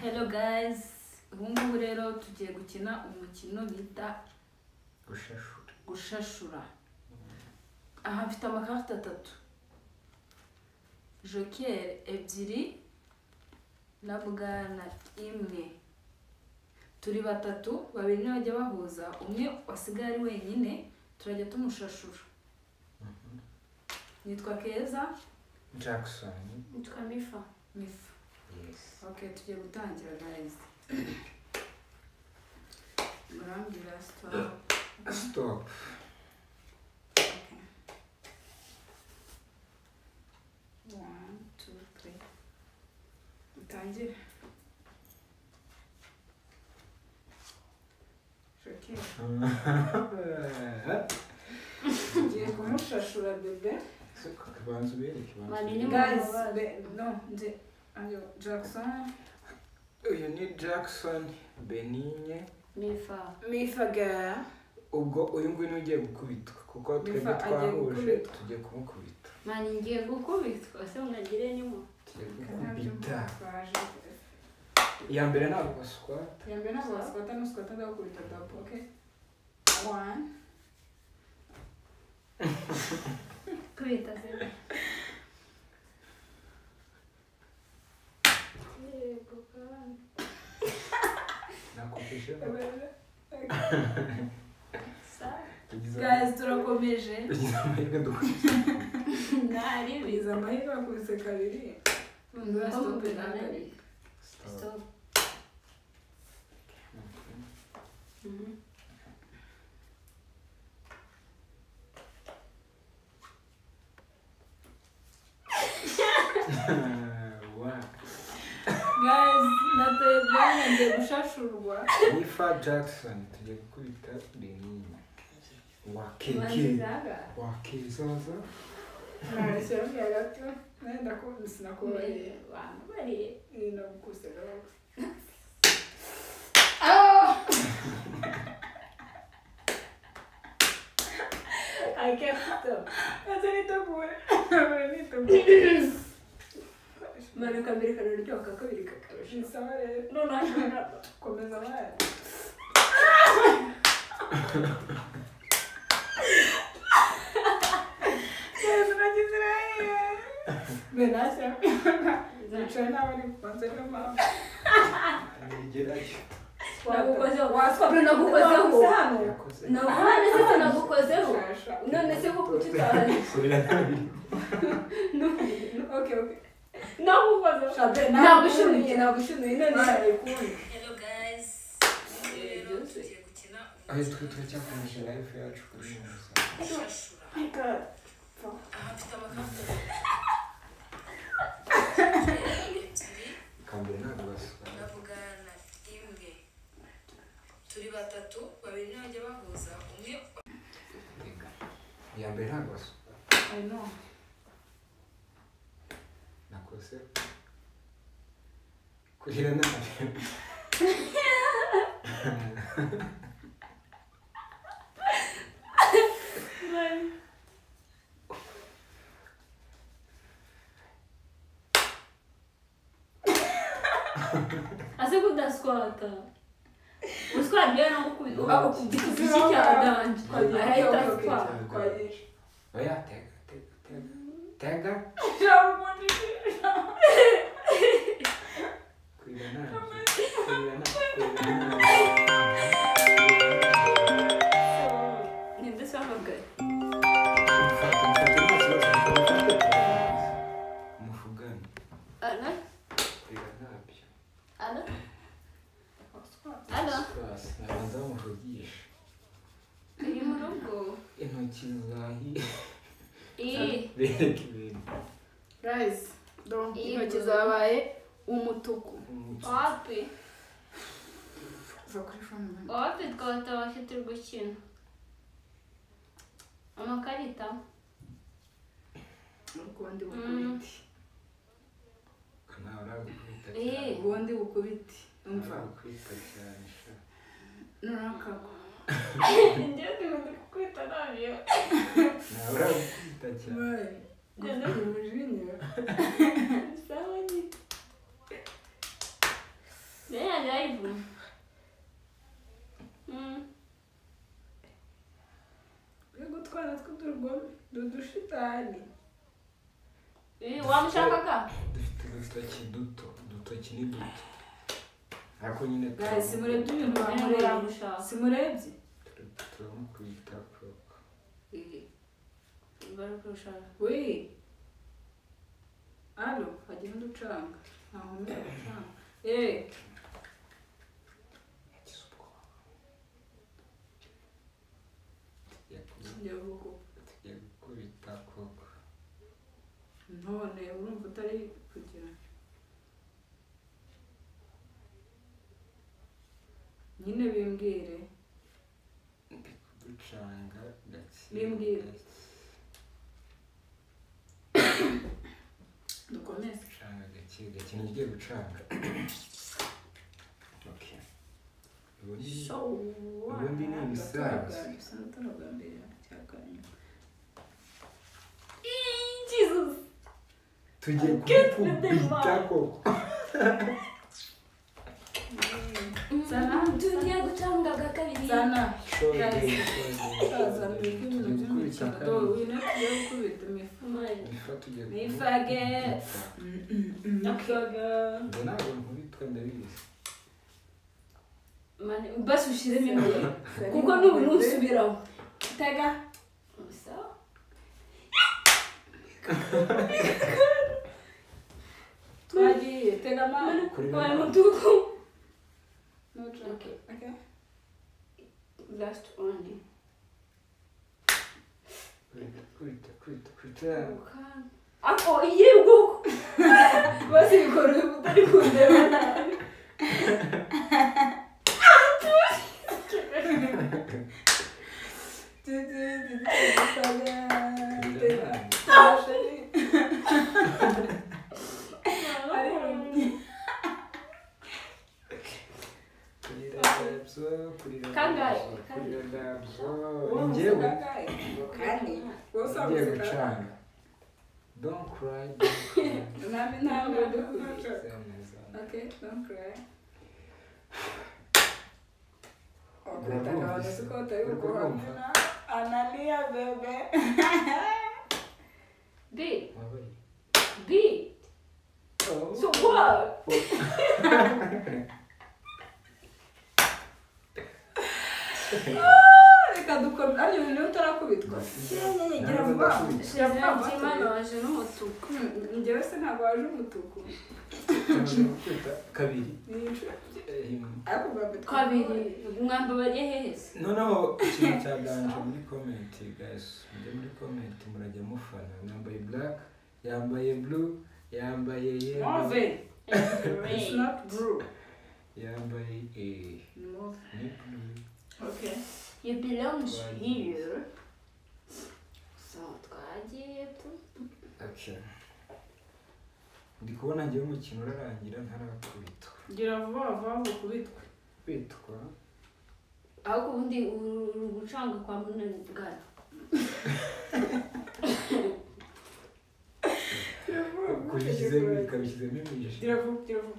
Hello guys, ubu ngubu rero tugiye gukina umukino bita gushashura. Aha mfite amakarita 3. Joker ebyiri na bwana imwe. Turi batatu, babiri bajya bahuza, umwe wasigaye ari wenyine, turajya tumushashura. Nitwa Keza Jackson. Nitwa Mifa. Mifa. Yes. Okay, tugiye gutangira guys. Murambira stop. Stop. Okay. 1, 2, 3. Utangire. Joker. Tugiye kumushashura bebe. Kibanza ubereke. Manini Guys, no, Jackson. Uyu ni Jackson Benigne. Mifa Gaya. Ubwo uyu nguyu ni ugiye gukubitwa kuko twebwe twahuje tugiye kumukubita. Mani ngiye gukubitwa se unagire nyuma. Tugiye gukubita. Iya mbere ntabwo basquat. Ya mbere ntabwo basquat, no squat ndakubita top, okay? 1. Kubita se. Nakufisha. Guys, turakomeje. Tugize amahirwe dukubita. Nari Biza amahirwe akubise kabiri. Ndura stop nani. Stop. Guys, natwe ngiye gushashurwa. Mifa Jackson tugiye gukubita Benigne. Wakezaza. Nahise mbya gato. Nenda ko sinakubariye. Wambariye. Ino gusera. I can't stop. Manu kabiri kararyoka kabiri kakarusha. Nisaba rero. No no. Komeza baya. Yesu nakiziraye. Benasha. Zachana wali kwanza kama. Nigerayo. Nagukozeho. Waswabwe nagukozeho. Nabone se nagukozeho. None se ko kutitahari. Okay. Nagukozeho. Shabe Nagushuniye. None arikuye. Hello guys. Tugiye gukina. Aho turacyakomeje live yacu kuri Musa. My God. Aha mfite amakarita. Kambere ntabwo basquat. Navugana imwe. Turi batatu, babiri bajya bahuza, umwe. Iya mbere ntabwo basquat. I know. Nakose. Kurira nabi. Ase kudasquata. Usquat byo no kubita. Igiti cyadanje. Ahita squat. Oya tega. Kurira nabi. Ninde swabaga? Mufugani. Ana? Kurira nabi. Ana? Ana? Nabanza bamuvugisha. Iri mu rugo. Intoki zahiye. Ii. Guys, donc intoki zabaye umutuku. Wapi? Va kuri phone. Wapi twaba turi gukina? Amakarita. Ubundi bukubiti. Nawe urabukubita cyane. Ubundi bukubiti. Umva. Urabukubita cyane sha. Nurakako. Ndio tunakukuita navyo. Nawe urabukubita cyane. Ndio umujinya. Sawa ni. live. Yego twana tw'uturugome dudushitani. Wamushakaga? dufite udutoki duto, udutoki ni duto ariko nyine Guys, simurebye ibintu bamureye. Simurebye. turamukubita koko. Bari kurusha. We. Alo, hagira uducanga. Ntaho mwe uducanga. Yagize ubwoba. Tugiye gukubita koko. None urumva utari kugira. Nyine bimbwire. Ndi kuducanga gake. Bimbwire. Dukomeze. Gucanga gake gake ngiye gucanga. Okay. Ubundi ni ibisaza. Jesus. Tugiye gukubita koko. Sana. Tugiye gucangaga kabiri. Sana. Shoge. Saza mbiki ibintu by'imikino. Do wina tugiye gukubita imifu. Mifa tugiye Mifage. Mifage. Ngo ntabwo nkubitwa ndabizi. Basi ushiremo imbere kuko n'ubu ntusubiraho. Tega. Sawa. Twagiye tega mama. Wari mutuku. Okay. Okay. Last only. Kwita. Ako iye ubwoko. Basi bikora utari kundeba nabi. Kangahe? Njyewe Kandi ngiye gucanga. Don't cry, don't cry. ntabwo dukubita. Okay, don't cry. Ukataka siko utari kuhamna. Analia bebe. B. Wabaye. B. So what? Reka dukora ari ibintu utarakubitwa. Gira vuba. Imana waje n'umutuku. Njyewe se ntabwo waje umutuku. Kabiri. Kabiri. Mwamba bari hehese. Noneho ikintu cya danje muri comment guys. Mujye muri comment murajya mufana. Yambaye black, yambaye blue, yambaye yellow. Mauve. It's not blue. Yambaye Mauve. ni blue. Okay. You belong here. So twagiye tu. Okay. Ndi kubona ngiye umukino urarangira ntarakubitwa. Gira vuba vuba ukubitwa. Bitwa. Ahubwo ubundi gucanga kwa munengana. Kubishyizemo ikabishyizemo imigisha. Gira vuba.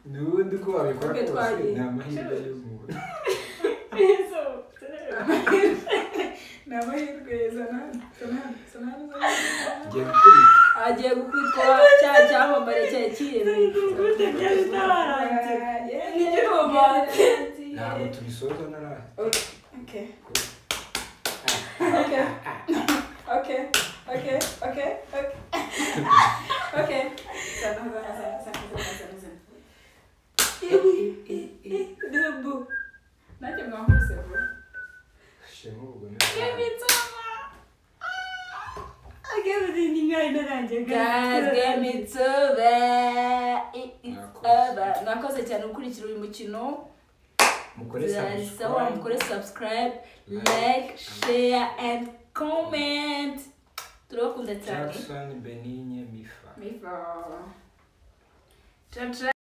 N'ubundi ko wabikora Okay, kose twagiye. ni amahirwe y'umuntu. Ni amahirwe Sanani. Ngiye gukubita. Agiye gukubitwa cya cyamamare cya kiyeme. Ntabwo tubisoza naraha. Okay. Nanjye mwahuse bro. Shema ubugome. Guys, game it's over. It's over. Mwakoze cyane gukurikira uyu mukino. Mukore Sawa, mukore subscribe, like, share and comment. Turabakunda cyane. Jackson Benigne Mifa. Mifa. Ciao ciao.